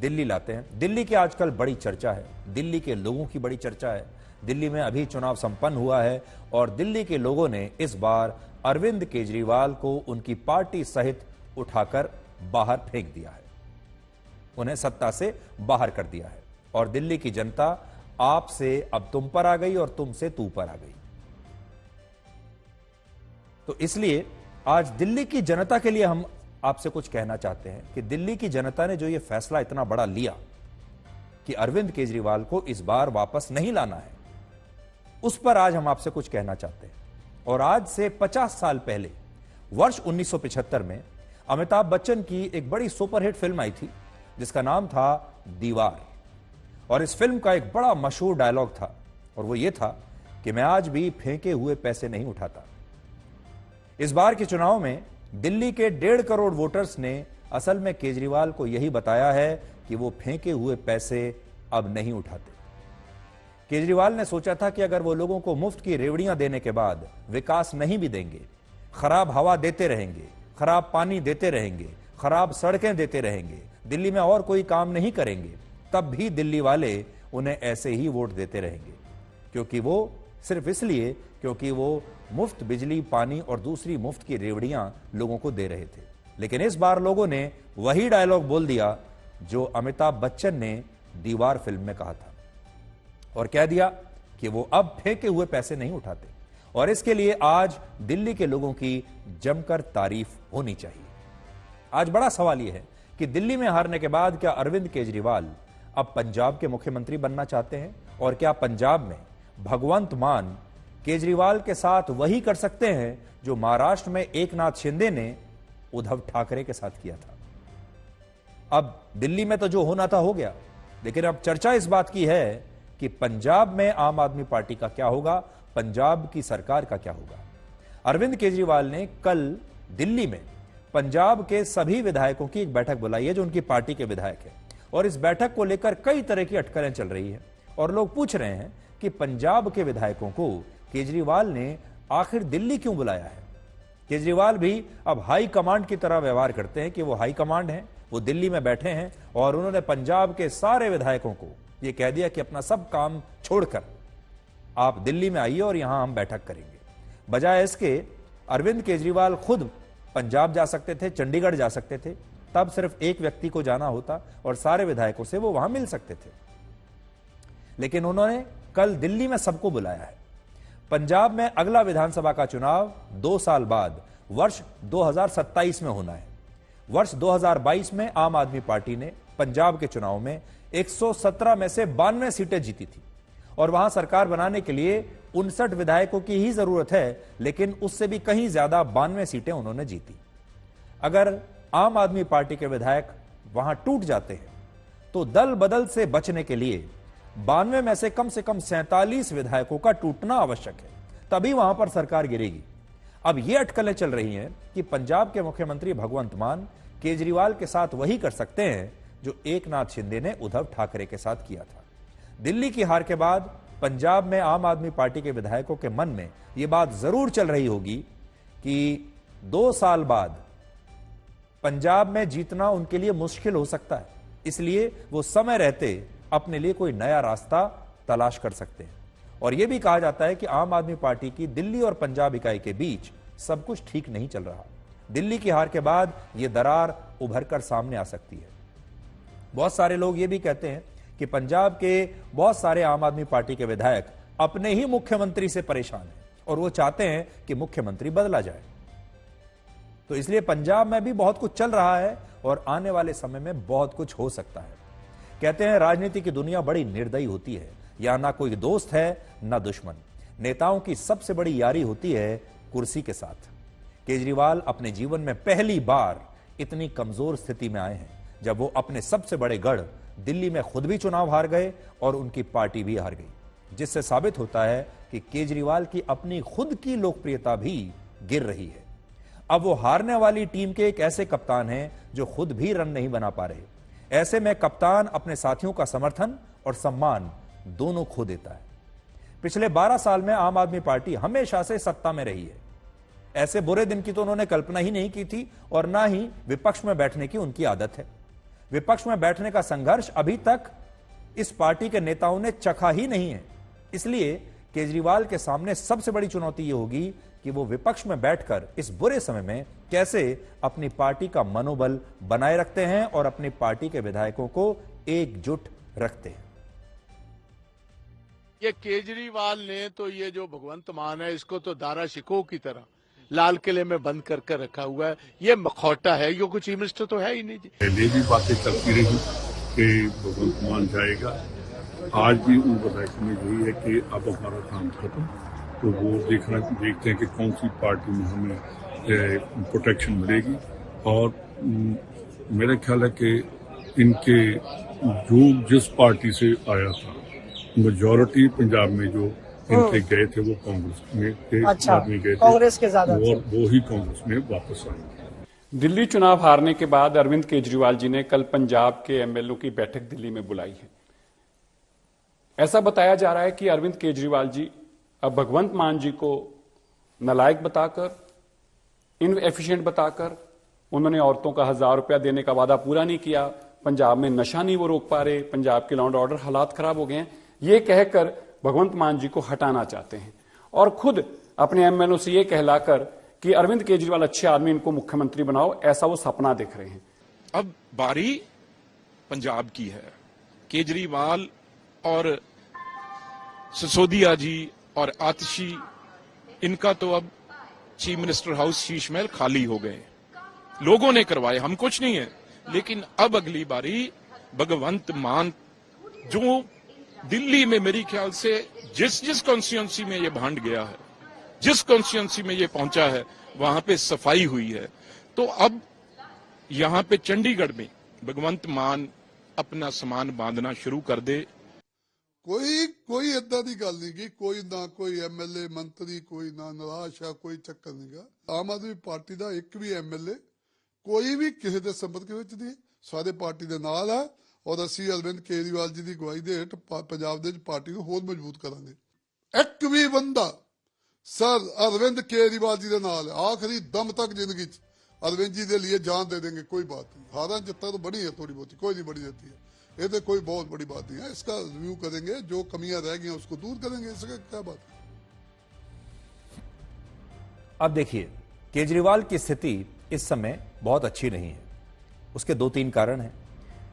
दिल्ली लाते हैं। दिल्ली की आजकल बड़ी चर्चा है, दिल्ली के लोगों की बड़ी चर्चा है। दिल्ली में अभी चुनाव संपन्न हुआ है और दिल्ली के लोगों ने इस बार अरविंद केजरीवाल को उनकी पार्टी सहित उठाकर बाहर फेंक दिया है, उन्हें सत्ता से बाहर कर दिया है। और दिल्ली की जनता आप से अब तुम पर आ गई और तुम से तू पर आ गई। तो इसलिए आज दिल्ली की जनता के लिए हम आपसे कुछ कहना चाहते हैं कि दिल्ली की जनता ने जो ये फैसला इतना बड़ा लिया कि अरविंद केजरीवाल को इस बार वापस नहीं लाना है, उस पर आज हम आपसे कुछ कहना चाहते हैं। और आज से 50 साल पहले वर्ष 1975 में अमिताभ बच्चन की एक बड़ी सुपरहिट फिल्म आई थी जिसका नाम था दीवार। और इस फिल्म का एक बड़ा मशहूर डायलॉग था और वो ये था कि मैं आज भी फेंके हुए पैसे नहीं उठाता। इस बार के चुनाव में दिल्ली के 1.5 करोड़ वोटर्स ने असल में केजरीवाल को यही बताया है कि वो फेंके हुए पैसे अब नहीं उठाते। केजरीवाल ने सोचा था कि अगर वो लोगों को मुफ्त की रेवड़ियां देने के बाद विकास नहीं भी देंगे, खराब हवा देते रहेंगे, खराब पानी देते रहेंगे, खराब सड़कें देते रहेंगे, दिल्ली में और कोई काम नहीं करेंगे, तब भी दिल्ली वाले उन्हें ऐसे ही वोट देते रहेंगे। क्योंकि वो सिर्फ इसलिए क्योंकि वो मुफ्त बिजली, पानी और दूसरी मुफ्त की रेवड़ियां लोगों को दे रहे थे। लेकिन इस बार लोगों ने वही डायलॉग बोल दिया जो अमिताभ बच्चन ने दीवार फिल्म में कहा था और कह दिया कि वो अब फेंके हुए पैसे नहीं उठाते। और इसके लिए आज दिल्ली के लोगों की जमकर तारीफ होनी चाहिए। आज बड़ा सवाल यह है कि दिल्ली में हारने के बाद क्या अरविंद केजरीवाल अब पंजाब के मुख्यमंत्री बनना चाहते हैं? और क्या पंजाब में भगवंत मान केजरीवाल के साथ वही कर सकते हैं जो महाराष्ट्र में एकनाथ शिंदे ने उद्धव ठाकरे के साथ किया था? अब दिल्ली में तो जो होना था हो गया, लेकिन अब चर्चा इस बात की है कि पंजाब में आम आदमी पार्टी का क्या होगा, पंजाब की सरकार का क्या होगा। अरविंद केजरीवाल ने कल दिल्ली में पंजाब के सभी विधायकों की एक बैठक बुलाई है जो उनकी पार्टी के विधायक है। और इस बैठक को लेकर कई तरह की अटकलें चल रही है और लोग पूछ रहे हैं कि पंजाब के विधायकों को केजरीवाल ने आखिर दिल्ली क्यों बुलाया है। केजरीवाल भी अब हाई कमांड की तरह व्यवहार करते हैं कि वो हाई कमांड हैं, वो दिल्ली में बैठे हैं और उन्होंने पंजाब के सारे विधायकों को ये कह दिया कि अपना सब काम छोड़कर आप दिल्ली में आइए और यहां हम बैठक करेंगे। बजाय इसके अरविंद केजरीवाल खुद पंजाब जा सकते थे, चंडीगढ़ जा सकते थे, तब सिर्फ एक व्यक्ति को जाना होता और सारे विधायकों से वो वहां मिल सकते थे। लेकिन उन्होंने कल दिल्ली में सबको बुलाया है। पंजाब में अगला विधानसभा का चुनाव 2 साल बाद वर्ष 2027 में होना है। वर्ष 2022 में आम आदमी पार्टी ने पंजाब के चुनाव में 117 में से 92 सीटें जीती थी और वहां सरकार बनाने के लिए 59 विधायकों की ही जरूरत है, लेकिन उससे भी कहीं ज्यादा 92 सीटें उन्होंने जीती। अगर आम आदमी पार्टी के विधायक वहां टूट जाते हैं तो दल बदल से बचने के लिए 92 में से कम 47 विधायकों का टूटना आवश्यक है, तभी वहां पर सरकार गिरेगी। अब यह अटकलें चल रही हैं कि पंजाब के मुख्यमंत्री भगवंत मान केजरीवाल के साथ वही कर सकते हैं जो एकनाथ शिंदे ने उद्धव ठाकरे के साथ किया था। दिल्ली की हार के बाद पंजाब में आम आदमी पार्टी के विधायकों के मन में यह बात जरूर चल रही होगी कि 2 साल बाद पंजाब में जीतना उनके लिए मुश्किल हो सकता है, इसलिए वो समय रहते अपने लिए कोई नया रास्ता तलाश कर सकते हैं। और यह भी कहा जाता है कि आम आदमी पार्टी की दिल्ली और पंजाब इकाई के बीच सब कुछ ठीक नहीं चल रहा। दिल्ली की हार के बाद यह दरार उभर कर सामने आ सकती है। बहुत सारे लोग यह भी कहते हैं कि पंजाब के बहुत सारे आम आदमी पार्टी के विधायक अपने ही मुख्यमंत्री से परेशान हैं और वो चाहते हैं कि मुख्यमंत्री बदला जाए। तो इसलिए पंजाब में भी बहुत कुछ चल रहा है और आने वाले समय में बहुत कुछ हो सकता है। कहते हैं राजनीति की दुनिया बड़ी निर्दयी होती है, यहां ना कोई दोस्त है ना दुश्मन। नेताओं की सबसे बड़ी यारी होती है कुर्सी के साथ। केजरीवाल अपने जीवन में पहली बार इतनी कमजोर स्थिति में आए हैं जब वो अपने सबसे बड़े गढ़ दिल्ली में खुद भी चुनाव हार गए और उनकी पार्टी भी हार गई, जिससे साबित होता है कि केजरीवाल की अपनी खुद की लोकप्रियता भी गिर रही है। अब वो हारने वाली टीम के एक ऐसे कप्तान हैं जो खुद भी रन नहीं बना पा रहे। ऐसे में कप्तान अपने साथियों का समर्थन और सम्मान दोनों खो देता है। पिछले 12 साल में आम आदमी पार्टी हमेशा से सत्ता में रही है। ऐसे बुरे दिन की तो उन्होंने कल्पना ही नहीं की थी और ना ही विपक्ष में बैठने की उनकी आदत है। विपक्ष में बैठने का संघर्ष अभी तक इस पार्टी के नेताओं ने चखा ही नहीं है। इसलिए केजरीवाल के सामने सबसे बड़ी चुनौती यह होगी कि वो विपक्ष में बैठकर इस बुरे समय में कैसे अपनी पार्टी का मनोबल बनाए रखते हैं और अपनी पार्टी के विधायकों को एकजुट रखते हैं। ये केजरीवाल ने तो ये जो भगवंत मान है इसको तो दारा शिकोह की तरह लाल किले में बंद कर रखा हुआ है। ये मखौटा है, ये कोई चीफ मिनिस्टर तो है ही नहीं जी। पहले भी बातें चलती रही कि भगवंत मान जाएगा, आज भी उन विधायकों में यही है कि अब हमारा काम खत्म, तो वो देखते हैं कि कौन सी पार्टी में हमें प्रोटेक्शन मिलेगी। और मेरा ख्याल है कि इनके जो जिस पार्टी से आया था मेजॉरिटी पंजाब में जो इनके गए थे वो कांग्रेस में आदमी गए थे, कांग्रेस के ज्यादा और वो ही कांग्रेस में वापस आए। दिल्ली चुनाव हारने के बाद अरविंद केजरीवाल जी ने कल पंजाब के एमएलओ की बैठक दिल्ली में बुलाई है। ऐसा बताया जा रहा है कि अरविंद केजरीवाल जी अब भगवंत मान जी को नालायक बताकर, इनएफिशिएंट बताकर, उन्होंने औरतों का 1000 रुपया देने का वादा पूरा नहीं किया, पंजाब में नशा नहीं वो रोक पा रहे, पंजाब के लॉ एंड ऑर्डर हालात खराब हो गए हैं, ये कहकर भगवंत मान जी को हटाना चाहते हैं और खुद अपने एमएलओ से ये कहलाकर कि अरविंद केजरीवाल अच्छे आदमी, इनको मुख्यमंत्री बनाओ, ऐसा वो सपना देख रहे हैं। अब बारी पंजाब की है। केजरीवाल और सिसोदिया जी और आतिशी, इनका तो अब chief minister house Sheesh Mahal खाली हो गए, लोगों ने करवाए, हम कुछ नहीं है। लेकिन अब अगली बारी भगवंत मान जो दिल्ली में मेरे ख्याल से जिस कॉन्स्टिट्यूंसी में ये भांड गया है, जिस कॉन्स्टिट्यूंसी में ये पहुंचा है, वहां पे सफाई हुई है, तो अब यहां पे चंडीगढ़ में भगवंत मान अपना सामान बांधना शुरू कर दे। कोई इदा की गल नहीं की, कोई ना कोई एमएलए मंत्री कोई ना निराश है, कोई चक्कर नहीं गा। आम आदमी पार्टी का एक भी एमएलए कोई भी किसी के संपर्क विच नहीं, सारे पार्टी के नाल है और असी अरविंद केजरीवाल जी की अगवाई के हेठ पंजाब दे पार्टी को होर मजबूत करांगे। एक भी बंदा सर अरविंद केजरीवाल जी के नाल आखिरी दम तक जिंदगी अरविंद जी के लिए जान दे देंगे, कोई बात नहीं। हारा जितना तो बड़ी है थोड़ी बहुत, कोई नहीं बड़ी जाती है, ये तो कोई बहुत बड़ी बात नहीं है। इसका रिव्यू करेंगे, जो कमियां रह गई उसको दूर करेंगे, इसका क्या बात है। अब देखिए, केजरीवाल की स्थिति इस समय बहुत अच्छी नहीं है। उसके 2-3 कारण हैं।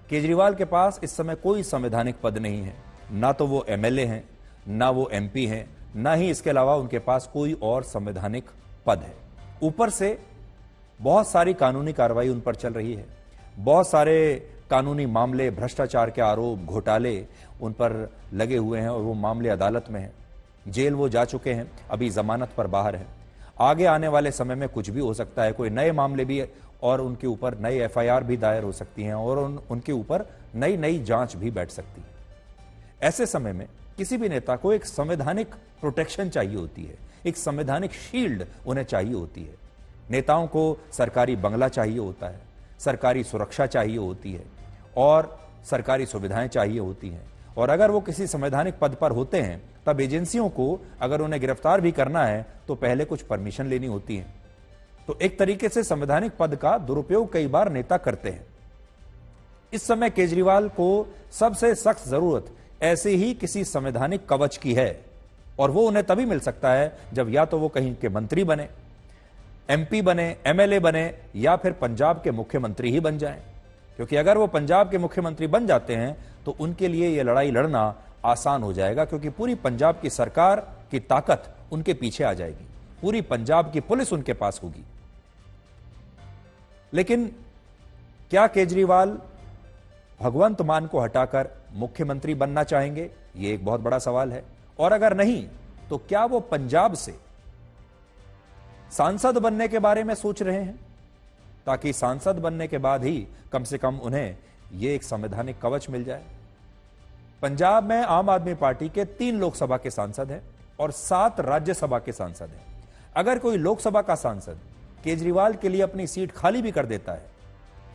केजरीवाल के पास इस समय कोई संवैधानिक पद नहीं है, ना तो वो एमएलए हैं, ना वो एमपी हैं, ना ही इसके अलावा उनके पास कोई और संवैधानिक पद है। ऊपर से बहुत सारी कानूनी कार्रवाई उन पर चल रही है, बहुत सारे कानूनी मामले, भ्रष्टाचार के आरोप, घोटाले उन पर लगे हुए हैं और वो मामले अदालत में हैं। जेल वो जा चुके हैं, अभी जमानत पर बाहर है। आगे आने वाले समय में कुछ भी हो सकता है, कोई नए मामले भी और उनके ऊपर नई एफआईआर भी दायर हो सकती हैं और उनके ऊपर नई जांच भी बैठ सकती है। ऐसे समय में किसी भी नेता को एक संवैधानिक प्रोटेक्शन चाहिए होती है, एक संवैधानिक शील्ड उन्हें चाहिए होती है। नेताओं को सरकारी बंगला चाहिए होता है, सरकारी सुरक्षा चाहिए होती है और सरकारी सुविधाएं चाहिए होती हैं। और अगर वो किसी संवैधानिक पद पर होते हैं तब एजेंसियों को अगर उन्हें गिरफ्तार भी करना है तो पहले कुछ परमिशन लेनी होती है। तो एक तरीके से संवैधानिक पद का दुरुपयोग कई बार नेता करते हैं। इस समय केजरीवाल को सबसे सख्त जरूरत ऐसे ही किसी संवैधानिक कवच की है और वो उन्हें तभी मिल सकता है जब या तो वो कहीं के मंत्री बने, एमपी बने, एमएलए बने या फिर पंजाब के मुख्यमंत्री ही बन जाएं। क्योंकि अगर वो पंजाब के मुख्यमंत्री बन जाते हैं तो उनके लिए यह लड़ाई लड़ना आसान हो जाएगा, क्योंकि पूरी पंजाब की सरकार की ताकत उनके पीछे आ जाएगी, पूरी पंजाब की पुलिस उनके पास होगी। लेकिन क्या केजरीवाल भगवंत मान को हटाकर मुख्यमंत्री बनना चाहेंगे? यह एक बहुत बड़ा सवाल है। और अगर नहीं तो क्या वो पंजाब से सांसद बनने के बारे में सोच रहे हैं, ताकि सांसद बनने के बाद ही कम से कम उन्हें यह एक संवैधानिक कवच मिल जाए। पंजाब में आम आदमी पार्टी के 3 लोकसभा के सांसद हैं और 7 राज्यसभा के सांसद हैं। अगर कोई लोकसभा का सांसद केजरीवाल के लिए अपनी सीट खाली भी कर देता है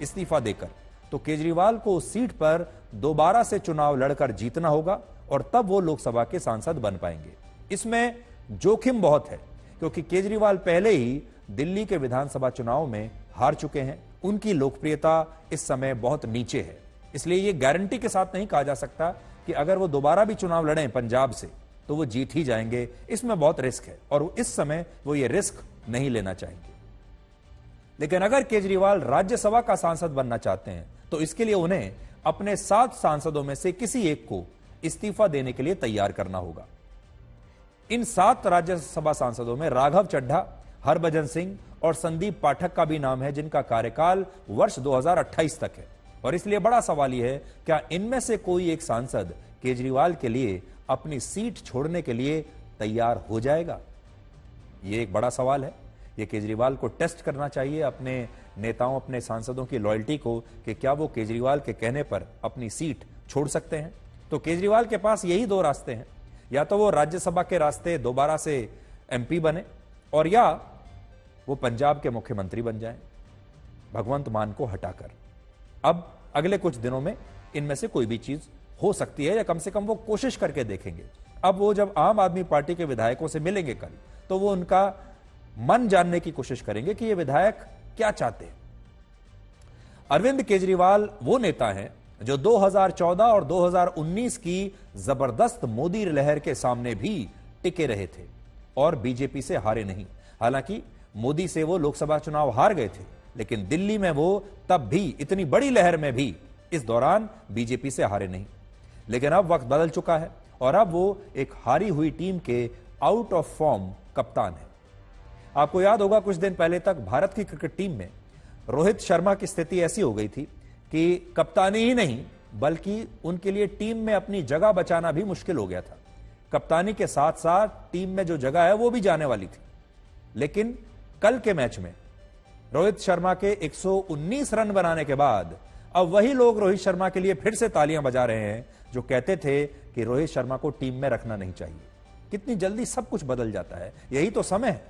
इस्तीफा देकर, तो केजरीवाल को उस सीट पर दोबारा से चुनाव लड़कर जीतना होगा और तब वो लोकसभा के सांसद बन पाएंगे। इसमें जोखिम बहुत है, क्योंकि केजरीवाल पहले ही दिल्ली के विधानसभा चुनाव में हार चुके हैं। उनकी लोकप्रियता इस समय बहुत नीचे है। इसलिए यह गारंटी के साथ नहीं कहा जा सकता कि अगर वो दोबारा भी चुनाव लड़ें पंजाब से तो वो जीत ही जाएंगे। इसमें बहुत रिस्क है और इस समय वो ये रिस्क नहीं लेना चाहेंगे। लेकिन अगर केजरीवाल राज्यसभा का सांसद बनना चाहते हैं तो इसके लिए उन्हें अपने 7 सांसदों में से किसी एक को इस्तीफा देने के लिए तैयार करना होगा। इन 7 राज्यसभा सांसदों में राघव चड्ढा, हरभजन सिंह और संदीप पाठक का भी नाम है, जिनका कार्यकाल वर्ष 2028 तक है। और इसलिए बड़ा सवाल यह है, क्या इनमें से कोई एक सांसद केजरीवाल के लिए अपनी सीट छोड़ने के लिए तैयार हो जाएगा? यह एक बड़ा सवाल है। यह केजरीवाल को टेस्ट करना चाहिए, अपने नेताओं, अपने सांसदों की लॉयल्टी को, कि क्या वो केजरीवाल के कहने पर अपनी सीट छोड़ सकते हैं। तो केजरीवाल के पास यही 2 रास्ते हैं, या तो वो राज्यसभा के रास्ते दोबारा से एमपी बने और या वो पंजाब के मुख्यमंत्री बन जाएं भगवंत मान को हटाकर। अब अगले कुछ दिनों में इनमें से कोई भी चीज हो सकती है, या कम से कम वो कोशिश करके देखेंगे। अब वो जब आम आदमी पार्टी के विधायकों से मिलेंगे कल, तो वो उनका मन जानने की कोशिश करेंगे कि ये विधायक क्या चाहते हैं। अरविंद केजरीवाल वो नेता हैं जो 2014 और 2019 की जबरदस्त मोदी लहर के सामने भी टिके रहे थे और बीजेपी से हारे नहीं। हालांकि मोदी से वो लोकसभा चुनाव हार गए थे, लेकिन दिल्ली में वो तब भी, इतनी बड़ी लहर में भी, इस दौरान बीजेपी से हारे नहीं। लेकिन अब वक्त बदल चुका है और अब वो एक हारी हुई टीम के आउट ऑफ फॉर्म कप्तान है। आपको याद होगा कुछ दिन पहले तक भारत की क्रिकेट टीम में रोहित शर्मा की स्थिति ऐसी हो गई थी कि कप्तानी ही नहीं बल्कि उनके लिए टीम में अपनी जगह बचाना भी मुश्किल हो गया था। कप्तानी के साथ साथ टीम में जो जगह है वो भी जाने वाली थी। लेकिन कल के मैच में रोहित शर्मा के 119 रन बनाने के बाद अब वही लोग रोहित शर्मा के लिए फिर से तालियां बजा रहे हैं जो कहते थे कि रोहित शर्मा को टीम में रखना नहीं चाहिए। कितनी जल्दी सब कुछ बदल जाता है, यही तो समय है।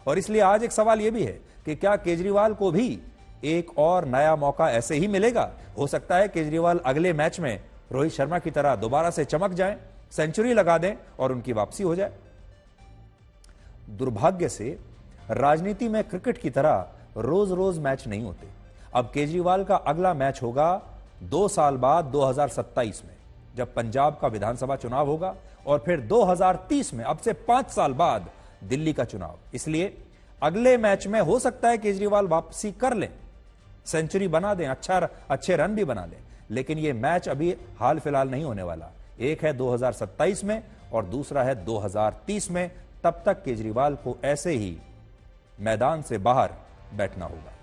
और इसलिए आज एक सवाल यह भी है कि क्या केजरीवाल को भी एक और नया मौका ऐसे ही मिलेगा? हो सकता है केजरीवाल अगले मैच में रोहित शर्मा की तरह दोबारा से चमक जाएं, सेंचुरी लगा दें और उनकी वापसी हो जाए। दुर्भाग्य से राजनीति में क्रिकेट की तरह रोज रोज मैच नहीं होते। अब केजरीवाल का अगला मैच होगा 2 साल बाद 2027 में, जब पंजाब का विधानसभा चुनाव होगा, और फिर 2030 में, अब से 5 साल बाद, दिल्ली का चुनाव। इसलिए अगले मैच में हो सकता है केजरीवाल वापसी कर लें, सेंचुरी बना दें, अच्छे रन भी बना लें, लेकिन यह मैच अभी हाल फिलहाल नहीं होने वाला। एक है 2027 में और दूसरा है 2030 में। तब तक केजरीवाल को ऐसे ही मैदान से बाहर बैठना होगा।